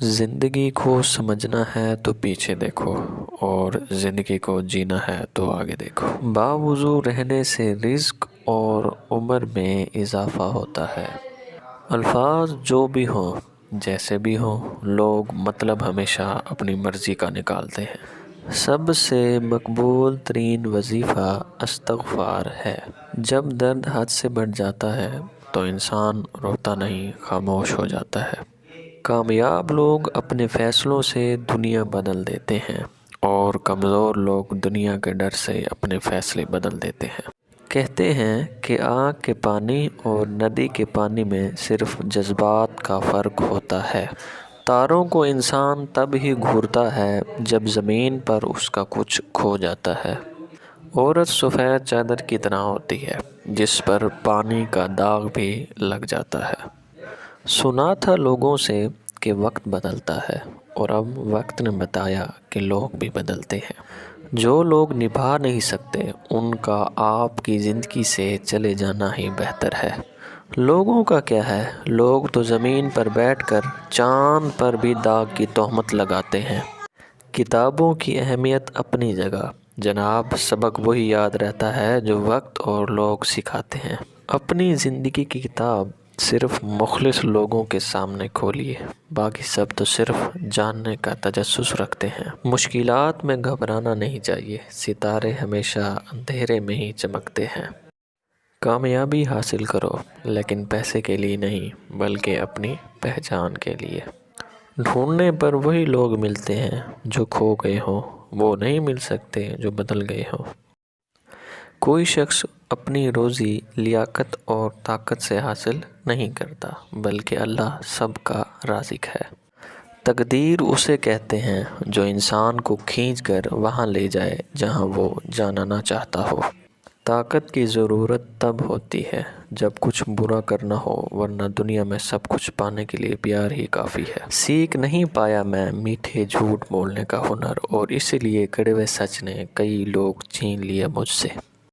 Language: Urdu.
زندگی کو سمجھنا ہے تو پیچھے دیکھو، اور زندگی کو جینا ہے تو آگے دیکھو۔ باوضو رہنے سے رزق اور عمر میں اضافہ ہوتا ہے۔ الفاظ جو بھی ہوں، جیسے بھی ہوں، لوگ مطلب ہمیشہ اپنی مرضی کا نکالتے ہیں۔ سب سے مقبول ترین وظیفہ استغفار ہے۔ جب درد حد سے بڑھ جاتا ہے تو انسان روتا نہیں، خاموش ہو جاتا ہے۔ کامیاب لوگ اپنے فیصلوں سے دنیا بدل دیتے ہیں، اور کمزور لوگ دنیا کے ڈر سے اپنے فیصلے بدل دیتے ہیں۔ کہتے ہیں کہ آنکھ کے پانی اور ندی کے پانی میں صرف جذبات کا فرق ہوتا ہے۔ تاروں کو انسان تب ہی گھورتا ہے جب زمین پر اس کا کچھ کھو جاتا ہے۔ عورت سفید چادر کی طرح ہوتی ہے جس پر پانی کا داغ بھی لگ جاتا ہے۔ سنا تھا لوگوں سے کہ وقت بدلتا ہے، اور اب وقت نے بتایا کہ لوگ بھی بدلتے ہیں۔ جو لوگ نبھا نہیں سکتے ان کا آپ کی زندگی سے چلے جانا ہی بہتر ہے۔ لوگوں کا کیا ہے، لوگ تو زمین پر بیٹھ کر چاند پر بھی داغ کی تہمت لگاتے ہیں۔ کتابوں کی اہمیت اپنی جگہ، جناب، سبق وہی یاد رہتا ہے جو وقت اور لوگ سکھاتے ہیں۔ اپنی زندگی کی کتاب صرف مخلص لوگوں کے سامنے کھولیے، باقی سب تو صرف جاننے کا تجسس رکھتے ہیں۔ مشکلات میں گھبرانا نہیں چاہیے، ستارے ہمیشہ اندھیرے میں ہی چمکتے ہیں۔ کامیابی حاصل کرو، لیکن پیسے کے لیے نہیں بلکہ اپنی پہچان کے لیے۔ ڈھونڈنے پر وہی لوگ ملتے ہیں جو کھو گئے ہوں، وہ نہیں مل سکتے جو بدل گئے ہوں۔ کوئی شخص اپنی روزی لیاقت اور طاقت سے حاصل نہیں کرتا، بلکہ اللہ سب کا رازق ہے۔ تقدیر اسے کہتے ہیں جو انسان کو کھینچ کر وہاں لے جائے جہاں وہ جانا نہ چاہتا ہو۔ طاقت کی ضرورت تب ہوتی ہے جب کچھ برا کرنا ہو، ورنہ دنیا میں سب کچھ پانے کے لیے پیار ہی کافی ہے۔ سیکھ نہیں پایا میں میٹھے جھوٹ بولنے کا ہنر، اور اسی لیے کڑوے سچ نے کئی لوگ چھین لیے مجھ سے۔